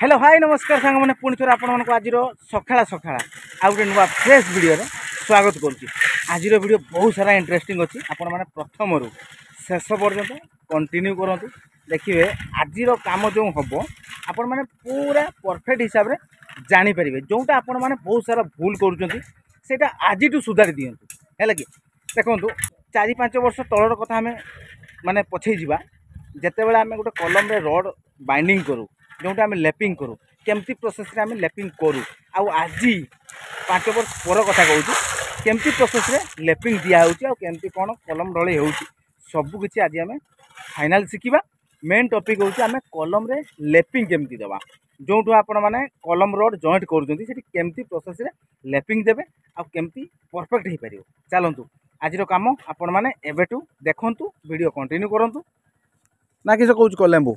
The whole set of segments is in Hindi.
हेलो हाय नमस्कार सांग मैंने पुणी थोड़ा आपण आज सकाला सकाला आ गए नुआ फ्रेश वीडियो स्वागत करुच्ची। आज वीडियो बहुत सारा इंटरेस्टिंग अच्छी आपण मैंने प्रथम रू शेष पर्यंत कंटिन्यू करूँ देखिए आज कम जो हम आपण मैंने पूरा परफेक्ट हिसाब से जानीपर जोटा आपण मैंने बहुत सारा भूल करा आज सुधारी दिंतु है कि देखो 4-5 वर्ष तलर कथा आम माने पछे जा जिते आम गोटे कलम रड बाइंडिंग करूँ जोटा आम लेपिंग करूँ केमती प्रोसेस रे आम लेपिंग करूँ आज 5 वर्ष पर कथा कहूँ केमती प्रोसेस रे लेपिंग दिया केमती कौन कलम ढले हो सबकि आज आम फाइनाल शिखा। मेन टॉपिक हूँ आम कलम रे लेपिंग केमती दबा जो आपण मैंने कलम रड जॉइंट करमती प्रोसेस रे लेपिंग देवे आमती परफेक्ट हो पार। चलतु आज कम आपण मैंने एवं देखु वीडियो कंटिन्यू करूँ ना कि कौच कलेम्बू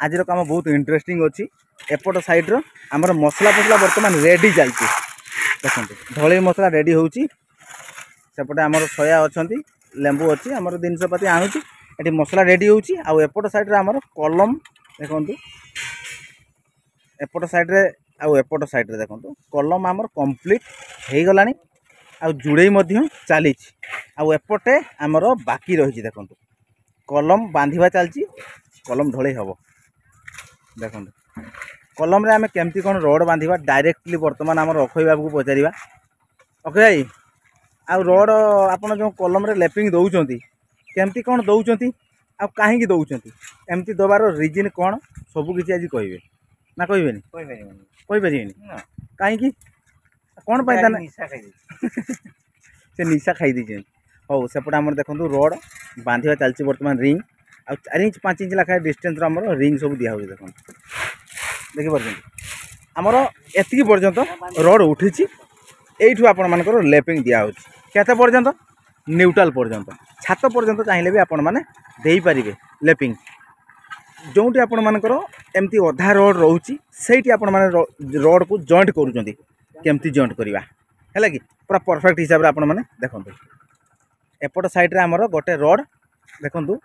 आज कम बहुत इंटरेस्टिंग अच्छी एपट साइड्र आमर मसला फसला बर्तमान रेडी चलती देखो ढलई मसला रेडी होपटे आमर सया अच्छा लेंबू अच्छी आमर जिनसपाती आणुची ये मसला रेडी होपट साइड्रे आमर कलम देखु एपट साइड्रे एपट साइड्रे देखो कलम आमर कंप्लीट हो गला जुड़े चली एपटे आमर बाकी रही देखो कलम बांधिबा चलची कलम ढलई हम देखो कलम रे आमे केमती कौन रड बांधिबा डायरेक्टली बर्तमान आमर अखई बाबू को पचारिबा। अखई भाई आ रड आपन जो कलम रे लेपिंग दउचंती केमती कौन दउचंती आ काहे दउचंती एमती दबार रीजन कौन सब किछि आज कहबे ना कहबेनी कहि परिबेनी काहे कौन पाइता ना निशा खाई से निशा खाई दी हो सेपटे आमर देखो रड बांधिबा चलची बर्तमान रिंग आ 4 इंच 5 इंच लाखा डिस्टेंस आमर रिंग सब दिया होगी देखो देखिए आमर एति पर्यंत रड उठी यू आपण मानकर लेपिंग दिया केते पर्यंत न्यूट्रल पर्यंत छात पर्यंत चाहिए भी आपण माने देई परिबे लेपिंग जोटी आपण मानकर एमती अधा रड रोची सेठी आपण माने रड को जॉइंट करूचंती केमती जॉइंट करवा है कि पूरा परफेक्ट हिसाब से आपण माने देखंतु एपट साइड रे आमर गोटे रड देखंतु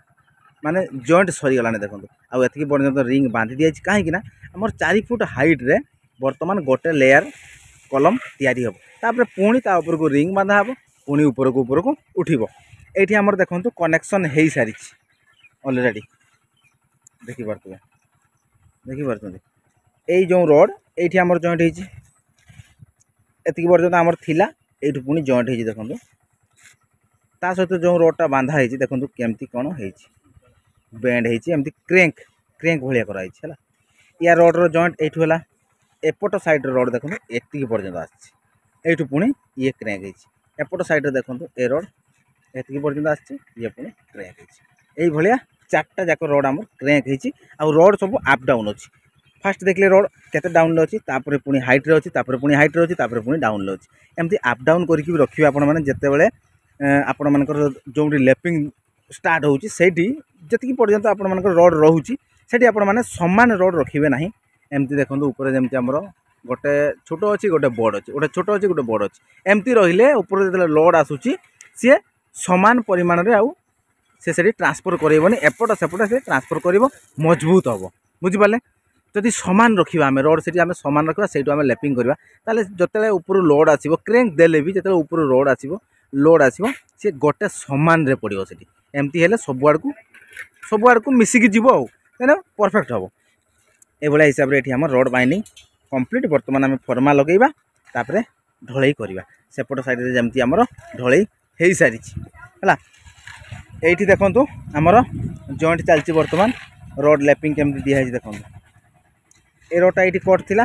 माने जॉइंट सरीगलाने देखो आउ एति पर्यंत रिंग बांधि दिया कहीं आमर 4 फुट हाइट रे बर्तमान गोटे लेयर कलम तैयारी हम तापर पुणी ता ऊपर को रिंग बांधा हम पुणी ऊपर को उठिबो एठी आमर देखो कनेक्शन हो सारी ऑलरेडी देखि पारछे एई जो रड एठी आमर जॉइंट होईची एति पर्यंत आमर थिला एठी पुणी जॉइंट होईची देखो ता सहित जो रडटा बांधा होईची देखो केमती कोन होईची बेंड होती एमती क्रेंक क्रेंक भाया कराई है या रड्र जॉइंट यूँ है एपट साइड रड देखो एति पर्यंत आठू पुणी ये क्रेंक एपट साइड देखो ए रड एति पर्यंत आए पुणी क्रेंक ये 4टा जाक रड आम क्रेंक हो रड सब अप डाउन अच्छी फास्ट देखले रड केते डाउन अच्छी तापर पुणी हाइट्रे अच्छी पुणी हाइट्रे अच्छी पुणी डाउन अच्छी एमती अप डाउन करके रखिए आपण मैंने जितेबाला आपण मानकर जो लेपिंग स्टार्ट होची सेठी जति पर्यंत आपण मानकर रड रोची सेठी आपण माने समान रड रखिबे नाही एमती देखंतु ऊपर जेमती हमरो गोटे छोट अछि गोटे बड़ अछि गोटे छोट अछि गोटे बड़ अछि एमती रहिले ऊपर जेतले लोड आसुची से समान परिमाण रे आउ से सेठी ट्रांसफर करैबनी एपट सेपट से ट्रांसफर करिवो मजबूत हबो बुझि पाले जदि समान रखिबा हमें रड सेठी हमें समान रखिबा सेठी हमें लेपिंग करबा ताले जतले ऊपर लोड आसीबो क्रेंक देले भी जतले ऊपर रोड आसीबो लोड आसीबो से गोटे समान रे पड़िबो सेठी एमती हेले सब आड़ को मिसिकी जीव आने परफेक्ट हम ये हिसाब से ये रड बाइंडिंग कंप्लीट बर्तमान आम फर्मा लगेगा तापर ढलई करवा सेपट साइड रे जमती आमर ढलई हो सारी है ये देखु आमर जॉइंट चलती बर्तमान रड लेपिंग केमती दिखाई देखो ये रडटा ये कट थी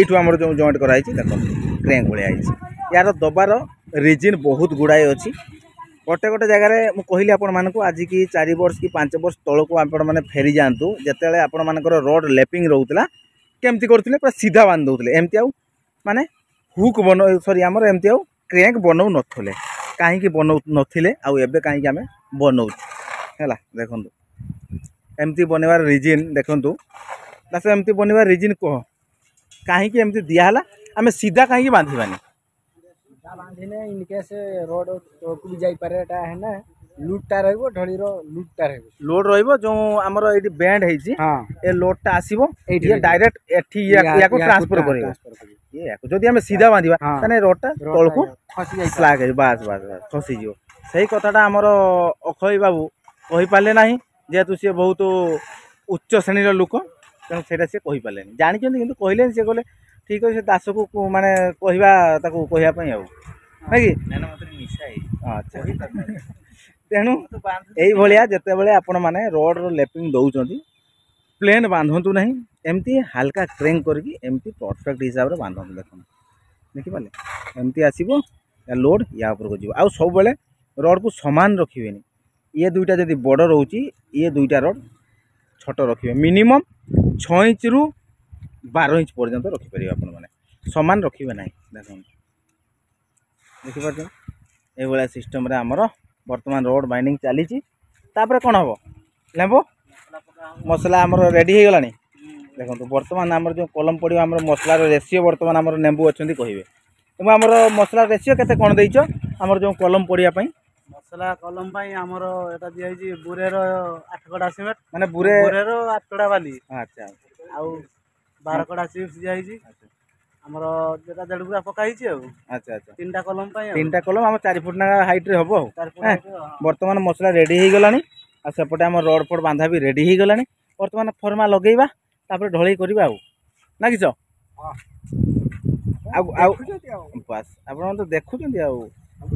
यू आमर जो जॉइंट कराई देखो क्रेंक भाया यार दबार रिजिन बहुत गुड़ाए अच्छी गोटे गोटे जगार मुझे आपण मानक आज की 4 वर्ष कि 5 वर्ष तौक आपण मैंने फेरी जातु जिते आपण मानकर रड लेपिंग रोला केमती करते पूरा सीधा बांध दौले एमती आउ माने हुक बन सॉरी आमर एमती आउ क्रेंक बनौ नथिले कहीं बनौ नथिले आउ एबे कहीं आम बनौ है देखु एमती बनवार रिजिन देखु एमती बनवार रिजिन कह कहीं एमती दिहला आम सीधा कहीं बांधवानी बांधने इनकेस रोड तो भी जाई पारे है ना लुटटा रहइबो ढळीर लुटटा रहइबो लोड रहिबो जो हमर एठी बैंड हेछि हां ए लोडटा आसीबो एठी ये डायरेक्ट एठी याको ट्रांसफर करिवो ये याको जदि हम सीधा बांधिबा तने रोडटा तळको खसी जाय स्लाग है बास बास बास खसी जिवो सही कथाटा हमर अखय बाबू कहि पाले नाही जेतु से बहुत उच्च श्रेणीर लोक तेणु सेटा से कहि पाले जानि चंदी किंतु कहिले से कहले ठीक है से दास को माने कहिबा ताको कहिया पई आउ है कि ना मते निशा है अच्छा तेणु यही जिते बड़े आपण मैंने रोड लेपिंग दौरान प्लेन बांधतु ना एमती हाल्का क्रेंक करमती परफेक्ट हिसाब से बांधतु देख देखिपारे एमती आसो या लोड या उपरको जीव आउ सब बेले रड को समान रखिए ये दुईटा जब बड़ रोचे ये दुईटा रड छोट रखिए मिनिमम 6 इंच रु 12 इंच पर्यंत रखिपर आप सामान रखिए ना देख देखिपार ये सिस्टम आमर बर्तमान रोड बाइंडिंग चली कौन हम लेंबो मसला आमर रेडी हो गलानी देखो बर्तमान आमर जो कलम पड़ो आम मसलार रेसीओ बर्तमान आमर नेंबू अच्छा कहे तुम आमर मसला रेसीओ केते कौन देच आमर जो कलम पड़ापी मसला कलम हमर एटा दियाई बुरेर 8 कड़ा सिमेंट माने बुरेर 8 कड़ा बाली अच्छा आउ 12 कड़ा चिप्स दियाई आमर जेटा देड़गुरा पकाई अच्छा अच्छा तीनटा कलम आम 4 फुट ना हाइट रे हबो बर्तमान मसला रेडी हो गलानी आ सेपटे आम रड फड बांधा भी रेडी हो गलानी बर्तमान फर्मा लगेइबा तापर ढळई करबा आउ ना किछ आउ बस आपण तो देखुचंदी आउ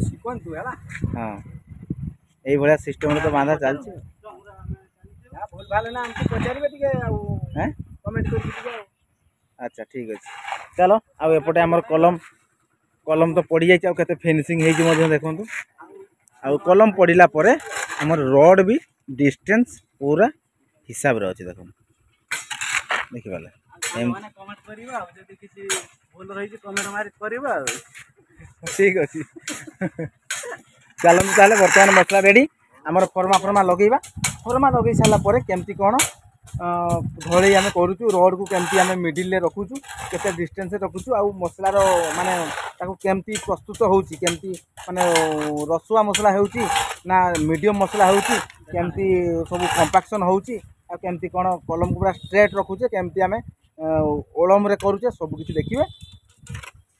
शिखंतु हैला हां एई भलिया सिस्टम रे तो बांधा चलछि भूल भाले ना हमको पचारिबे टिके आउ हैं कमेंट कर टिके अच्छा ठीक अच्छे चलो आउ एपटे आमर कलम कलम तो पड़ जाए केते फिनिशिंग हो देखो आउ कलम पड़ला परे आमर रड भी डिस्टेंस पूरा हिसाब रे अच्छे देखो देखि वाला माने कमेंट करिबा जदी किसी भूल रही कमेंट मारि करिबा ठीक अच्छे चलो ताले बर्तमान मसला रेडी आमर फर्मा फर्मा लगे सारा केमती कौन ढोई आम करुचु रड को केमती आम मिडिल रे रखुचु केते डिस्टेंस रखुचु आउ मसलार माने ताको केमती प्रस्तुत होउची केमती माने रसुआ मसला होउची ना मीडियम मसला होउची केमती सब कंपैक्शन होउची आ केमती कौन कलम को पूरा स्ट्रेट रखुचे केमती आम ओलम रे करुचे सब किछि देखिबे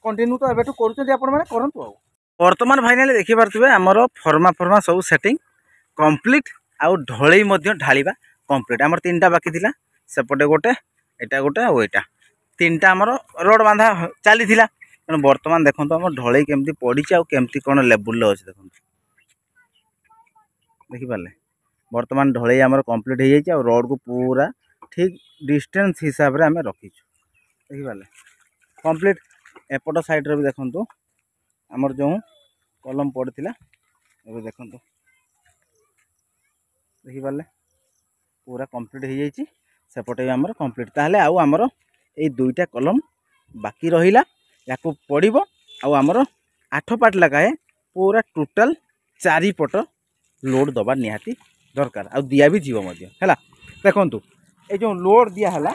कंटिन्यू तो एबेटू करूचंदी आपण माने करंतु आ वर्तमान फाइनली देखि पारथुबे हमर फर्मा सब सेटिंग कंप्लीट आउ ढोई मध्य ढालिबा कंप्लीट आमर 3टा बाकी थिला सेपटे गोटे एटा गोटे आ एटा 3टा आमर रोड बांधा चली थिला तेणु वर्तमान देखंतु आमर ढोई केमती पड़ी आ केमती कोन लेवल लो अछि देखंतु देखि पाले वर्तमान ढोई आमर कंप्लीट हो जाई आ रोड को पूरा ठीक डिस्टेंस हिसाब रे आमे रखिछु देखि पाले कंप्लीट एपट साइड रे भी देखंतु आमर जो कलम पड़ता ए देखो देखिपारे पूरा कंप्लीट हो जाइए सेपटे भी आमर कंप्लीट ताहले आउ आमर ये दुईटा कलम बाकी रहिला याकू पड़िबो आउ आमर 8 पार्ट लगाए पूरा टोटाल 4 पट लोड दबा निहाती दरकार आउ दिया भी जीव मध्य हैला देखंतु ए जो लोड दिया हला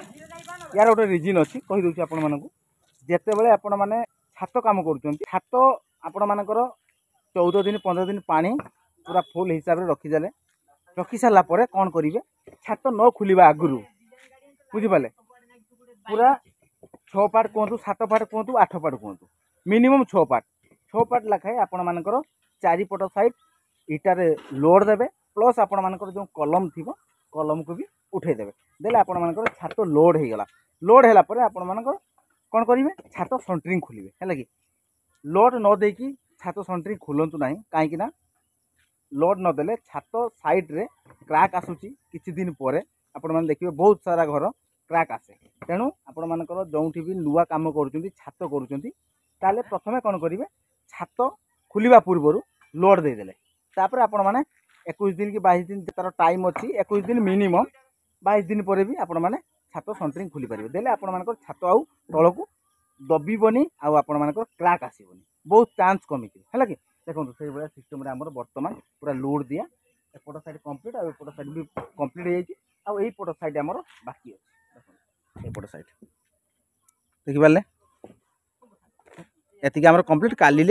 यार गोटे रिजन अच्छी कही दूसरी आपण मानकू जेते बेले आपण माने छात काम करुचंती छात आपण मानकर 14 दिन 15 दिन पानी पूरा फुल हिसाब रे रखी सारा पर कौन करेंगे छात न खुलवा आगु बुझिपारे पूरा 6 पार्ट कहतु 7 पार्ट कहतु 8 पार्ट कहतु मिनिमम 6 पार्ट लखाए आपण मानकर 4 पट साइड इटारे लोड देवे प्लस आपण मानकर जो कलम थी कलम को भी उठे देवे देले आपण मानकर छात लोड हो गला लोड है आपण मानकर कौन करेंगे छात सेंटरिंग खोलिए है कि लोड न देकी छात सेंटरिंग खोलतु ना कहीं लोड नदेले छात साइड रे क्रैक आसूची किछि दिन पर आपण माने देखिबे बहुत सारा घर क्रैक आसे तेणु आपण मानकर जोंठी भी नुआ काम करूचंती छात करूचंती ताले प्रथमे कोन करिवे छात खुलिबा पूर्वरु लोड दे देले तापर आपण माने 21 दिन कि 22 दिन तार टाइम अछि 21 दिन मिनिमम 22 दिन पर भी आपण माने छात सेंटरिंग खुली परिबे देले आपण मानकर छात आउ तळकू दबिबनी आउ आपण मानकर क्रैक आसीबनी बहुत चांस कमी है कि देखो से भाया सिस्टम बर्तमान पूरा लोड दिया एपट साइड कंप्लीट आ एपट साइड भी कंप्लीट हो जाइए आउ एई पट साइड आमर बाकी अच्छे एपट साइड देखिपारे एतिक आमर कंप्लीट काली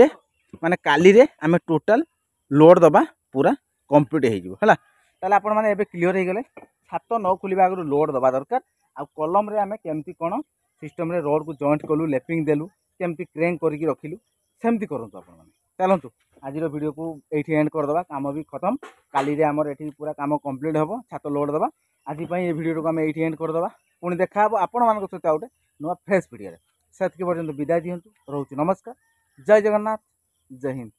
माने काली रे आमे टोटल लोड दबा पूरा कम्प्लीट हो ताले आपण माने एबे क्लियर हो गले छात न खोलिबा आगु लोड दबा दरकार आ कलम रे आमे केमती कोन सिस्टम रे रोड को जॉइंट कलु लेपिंग देलु केमती क्रैंक करके रखिलु सेमती करंतु आपण माने चलंतु आज वीडियो को एठी एंड कर दबा काम भी खत्म काली रे हमर एठी पूरा काम कंप्लीट हबो छात लोड दबा आज पई ए वीडियो को हम एठी एंड कर दबा पुणी देखा हबो आपण मानको सहित आउटे नुवा फ्रेश वीडियो रे सेत के पर्यंत विदाय दियंतु रहउची नमस्कार जय जगन्नाथ जय हिंद।